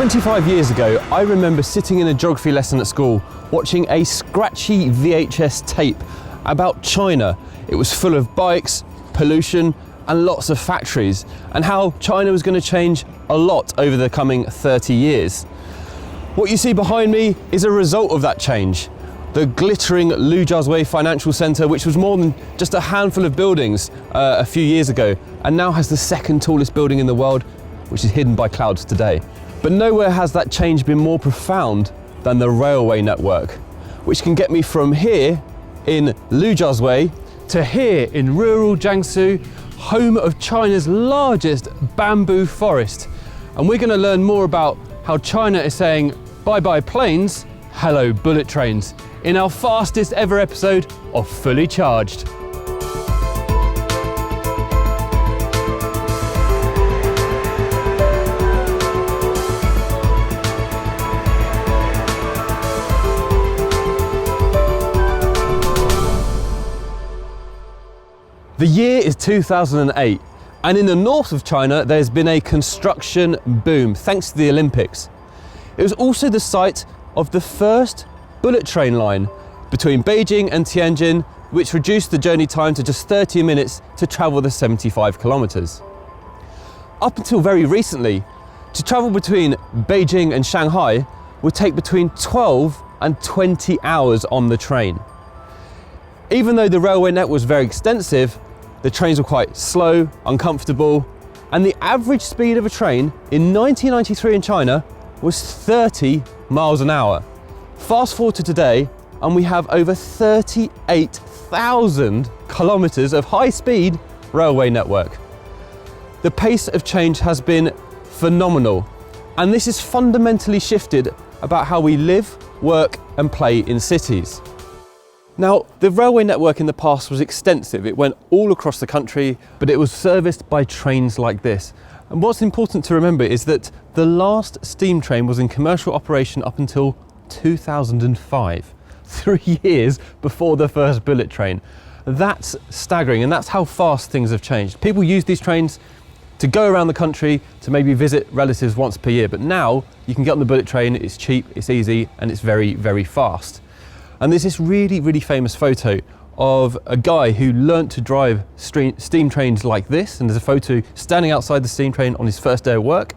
25 years ago, I remember sitting in a geography lesson at school, watching a scratchy VHS tape about China. It was full of bikes, pollution, and lots of factories, and how China was going to change a lot over the coming 30 years. What you see behind me is a result of that change. The glittering Lujiazui Financial Centre, which was more than just a handful of buildings a few years ago, and now has the second tallest building in the world, which is hidden by clouds today. But nowhere has that change been more profound than the railway network, which can get me from here in Lujiazui to here in rural Jiangsu, home of China's largest bamboo forest. And we're going to learn more about how China is saying bye-bye planes, hello bullet trains, in our fastest ever episode of Fully Charged. The year is 2008, and in the north of China there's been a construction boom thanks to the Olympics. It was also the site of the first bullet train line between Beijing and Tianjin, which reduced the journey time to just 30 minutes to travel the 75 kilometers. Up until very recently, to travel between Beijing and Shanghai would take between 12 and 20 hours on the train. Even though the railway net was very extensive, the trains were quite slow, uncomfortable, and the average speed of a train in 1993 in China was 30 miles an hour. Fast forward to today, and we have over 38,000 kilometers of high-speed railway network. The pace of change has been phenomenal, and this has fundamentally shifted about how we live, work, and play in cities. Now, the railway network in the past was extensive. It went all across the country, but it was serviced by trains like this. And what's important to remember is that the last steam train was in commercial operation up until 2005, 3 years before the first bullet train. That's staggering, and that's how fast things have changed. People use these trains to go around the country to maybe visit relatives once per year, but now you can get on the bullet train, it's cheap, it's easy, and it's very, very fast. And there's this really, really famous photo of a guy who learnt to drive steam trains like this, and there's a photo standing outside the steam train on his first day of work.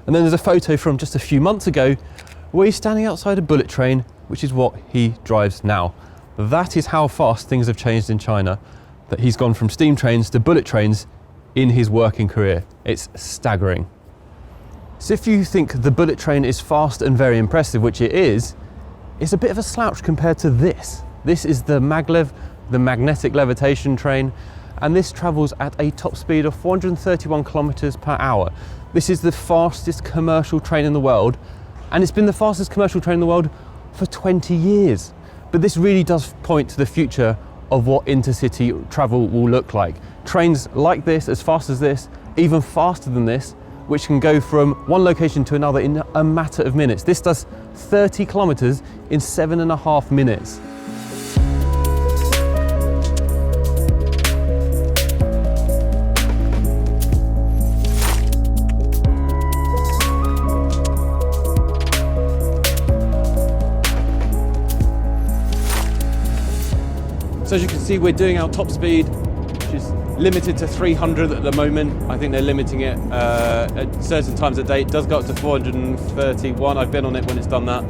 And then there's a photo from just a few months ago where he's standing outside a bullet train, which is what he drives now. That is how fast things have changed in China, that he's gone from steam trains to bullet trains in his working career. It's staggering. So if you think the bullet train is fast and very impressive, which it is, it's a bit of a slouch compared to this. This is the maglev, the magnetic levitation train, and this travels at a top speed of 431 kilometers per hour. This is the fastest commercial train in the world, and it's been the fastest commercial train in the world for 20 years. But this really does point to the future of what intercity travel will look like. Trains like this, as fast as this, even faster than this, which can go from one location to another in a matter of minutes. This does 30 kilometers in 7.5 minutes. So as you can see, we're doing our top speed, which is limited to 300 at the moment. I think they're limiting it at certain times of day. It does go up to 431. I've been on it when it's done that.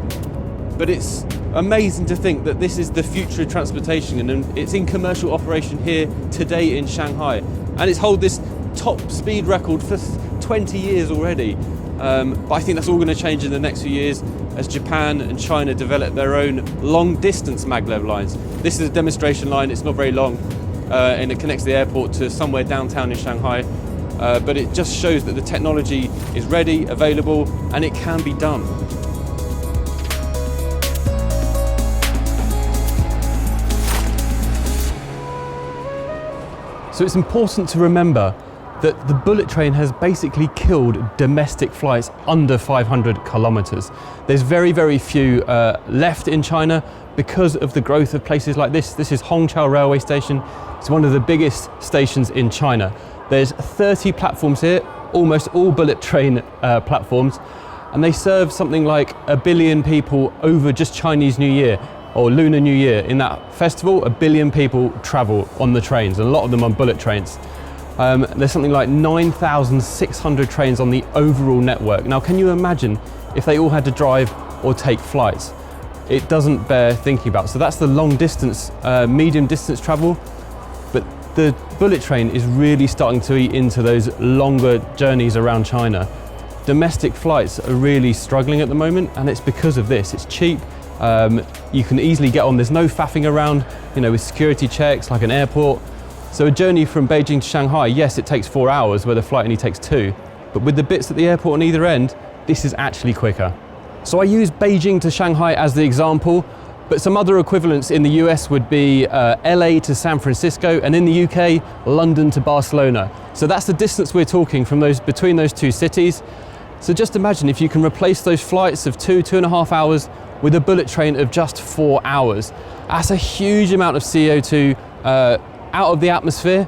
But it's amazing to think that this is the future of transportation, and it's in commercial operation here today in Shanghai. And it's held this top speed record for 20 years already. But I think that's all going to change in the next few years as Japan and China develop their own long distance maglev lines. This is a demonstration line, it's not very long. And it connects the airport to somewhere downtown in Shanghai. But it just shows that the technology is ready, available, and it can be done. So it's important to remember that the bullet train has basically killed domestic flights under 500 kilometers. There's very, very few left in China because of the growth of places like this. This is Hongqiao railway station. It's one of the biggest stations in China. There's 30 platforms here, almost all bullet train platforms. and they serve something like 1 billion people over just Chinese New Year or Lunar New Year. In that festival, 1 billion people travel on the trains, and a lot of them on bullet trains. There's something like 9,600 trains on the overall network. Now, can you imagine if they all had to drive or take flights? It doesn't bear thinking about. So that's the long distance, medium distance travel, but the bullet train is really starting to eat into those longer journeys around China. Domestic flights are really struggling at the moment, and it's because of this. It's cheap, you can easily get on, there's no faffing around, with security checks like an airport. So a journey from Beijing to Shanghai, yes, it takes 4 hours where the flight only takes 2, but with the bits at the airport on either end, this is actually quicker. So I use Beijing to Shanghai as the example, but some other equivalents in the US would be LA to San Francisco, and in the UK, London to Barcelona. So that's the distance we're talking from between those two cities. So just imagine if you can replace those flights of 2.5 hours with a bullet train of just 4 hours. That's a huge amount of CO2 out of the atmosphere,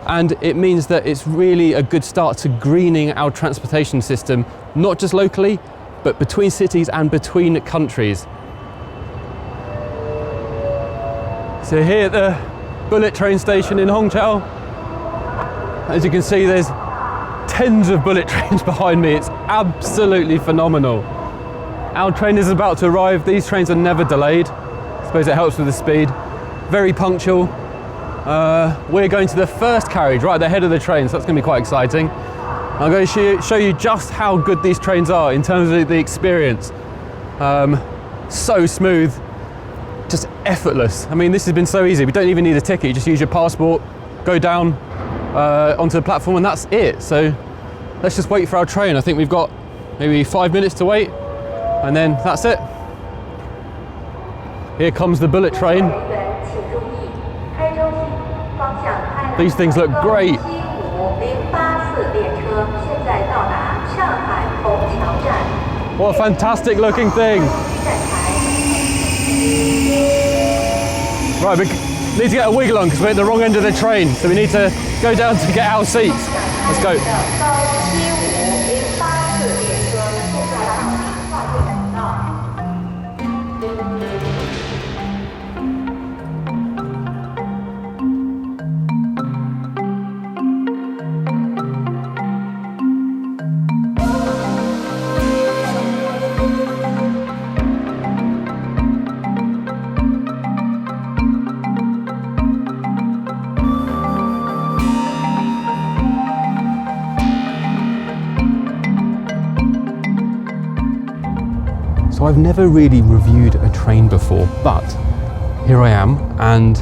and it means that it's really a good start to greening our transportation system, not just locally, but between cities and between countries. So here at the bullet train station in Hongqiao, as you can see, there's tens of bullet trains behind me. It's absolutely phenomenal. Our train is about to arrive. These trains are never delayed. I suppose it helps with the speed. Very punctual. We're going to the first carriage right at the head of the train, so that's going to be quite exciting. I'm going to show you just how good these trains are in terms of the experience. So smooth, just effortless. I mean, this has been so easy. We don't even need a ticket. You just use your passport, go down onto the platform, and that's it. So let's just wait for our train. I think we've got maybe 5 minutes to wait, and then that's it. Here comes the bullet train. These things look great. What a fantastic looking thing. Right, we need to get a wiggle on because we're at the wrong end of the train, so we need to go down to get our seats. Let's go. So I've never really reviewed a train before, but here I am, and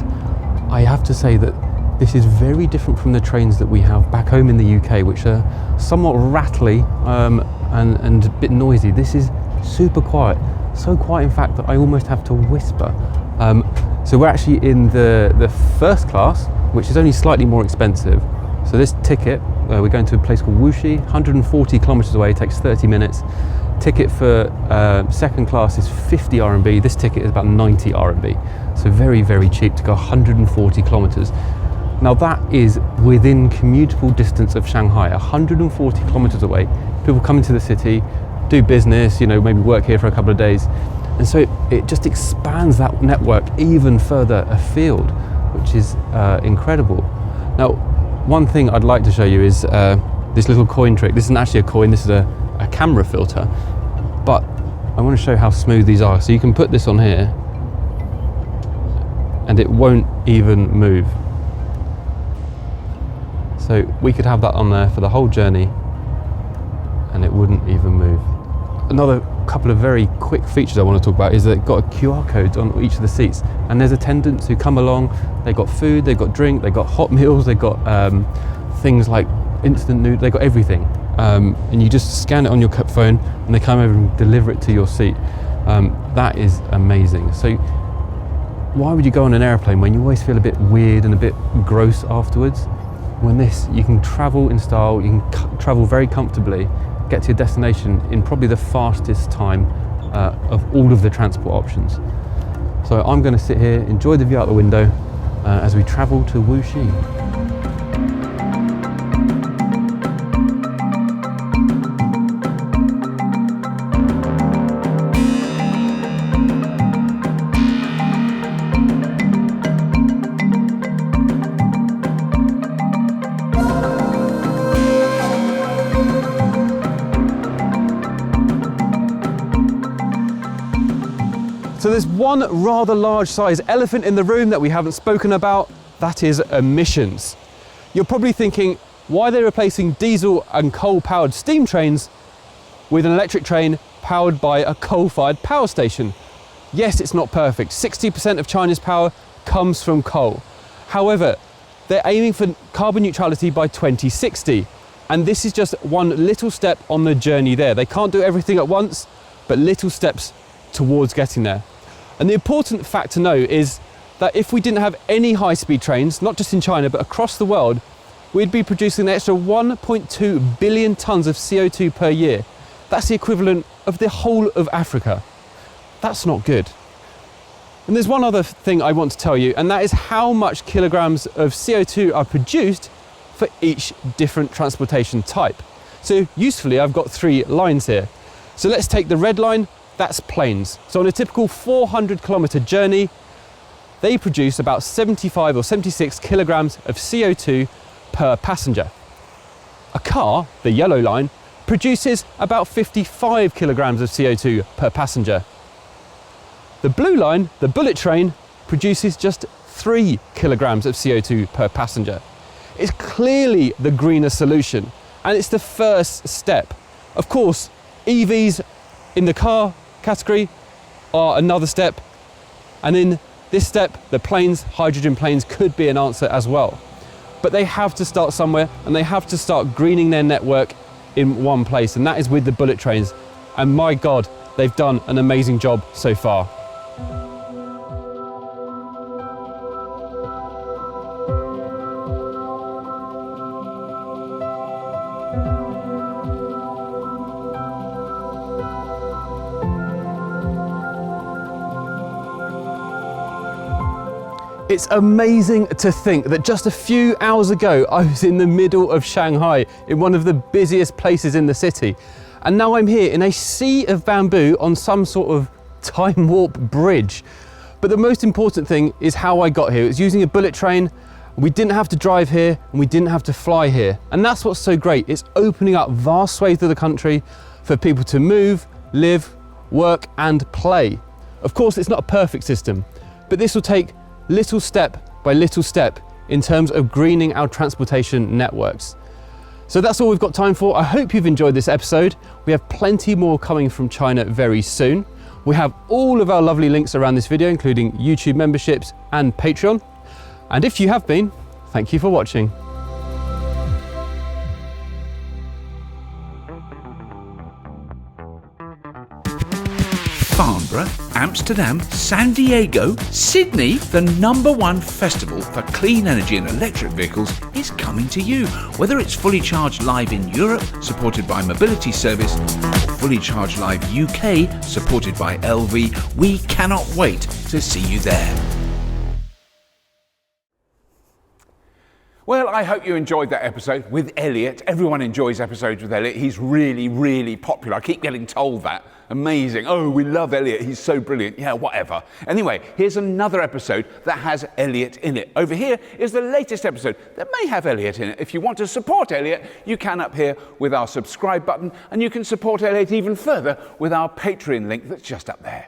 I have to say that this is very different from the trains that we have back home in the UK, which are somewhat rattly and a bit noisy. This is super quiet, so quiet in fact that I almost have to whisper. So we're actually in the first class, which is only slightly more expensive. So this ticket, we're going to a place called Wuxi, 140 kilometers away, takes 30 minutes. Ticket for second class is 50 RMB. This ticket is about 90 RMB. So very, very cheap to go 140 kilometers. Now that is within commutable distance of Shanghai, 140 kilometers away. People come into the city, do business, maybe work here for a couple of days. And so it just expands that network even further afield, which is incredible. Now, one thing I'd like to show you is this little coin trick. This isn't actually a coin, this is a camera filter, but I want to show how smooth these are. So you can put this on here and it won't even move. So we could have that on there for the whole journey and it wouldn't even move. Another couple of very quick features I want to talk about is that it's got a QR code on each of the seats, and there's attendants who come along. They've got food, they've got drink, they've got hot meals, they've got things like instant noodles, they've got everything. And you just scan it on your phone and they come over and deliver it to your seat. That is amazing. So why would you go on an airplane when you always feel a bit weird and a bit gross afterwards? When this, you can travel in style, you can travel very comfortably, get to your destination in probably the fastest time of all of the transport options. So I'm going to sit here, enjoy the view out the window as we travel to Wuxi. So there's one rather large size elephant in the room that we haven't spoken about, that is emissions. You're probably thinking, why are they replacing diesel and coal-powered steam trains with an electric train powered by a coal-fired power station? Yes, it's not perfect. 60% of China's power comes from coal. However, they're aiming for carbon neutrality by 2060. And this is just one little step on the journey there. They can't do everything at once, but little steps towards getting there. And the important fact to know is that if we didn't have any high-speed trains, not just in China, but across the world, we'd be producing an extra 1.2 billion tons of CO2 per year. That's the equivalent of the whole of Africa. That's not good. And there's one other thing I want to tell you, and that is how much kilograms of CO2 are produced for each different transportation type. So usefully, I've got 3 lines here. So let's take the red line, that's planes. So on a typical 400-kilometer journey, they produce about 75 or 76 kilograms of CO2 per passenger. A car, the yellow line, produces about 55 kilograms of CO2 per passenger. The blue line, the bullet train, produces just 3 kilograms of CO2 per passenger. It's clearly the greener solution, and it's the first step. Of course, EVs in the car category are another step, and in this step, the planes, hydrogen planes, could be an answer as well. But they have to start somewhere, and they have to start greening their network in one place, and that is with the bullet trains. And my God, they've done an amazing job so far. It's amazing to think that just a few hours ago, I was in the middle of Shanghai, in one of the busiest places in the city. And now I'm here in a sea of bamboo on some sort of time warp bridge. But the most important thing is how I got here. It was using a bullet train. We didn't have to drive here, and we didn't have to fly here. And that's what's so great. It's opening up vast swathes of the country for people to move, live, work, and play. Of course, it's not a perfect system, but this will take little step by little step in terms of greening our transportation networks. So that's all we've got time for. I hope you've enjoyed this episode. We have plenty more coming from China very soon. We have all of our lovely links around this video, including YouTube memberships and Patreon. And if you have been, thank you for watching. Farnborough, Amsterdam, San Diego, Sydney, the #1 festival for clean energy and electric vehicles is coming to you. Whether it's Fully Charged Live in Europe, supported by Mobility Service, or Fully Charged Live UK, supported by LV, we cannot wait to see you there. Well, I hope you enjoyed that episode with Elliot. Everyone enjoys episodes with Elliot. He's really, really popular. I keep getting told that. Amazing. Oh, we love Elliot. He's so brilliant. Yeah, whatever. Anyway, here's another episode that has Elliot in it. Over here is the latest episode that may have Elliot in it. If you want to support Elliot, you can up here with our subscribe button, and you can support Elliot even further with our Patreon link that's just up there.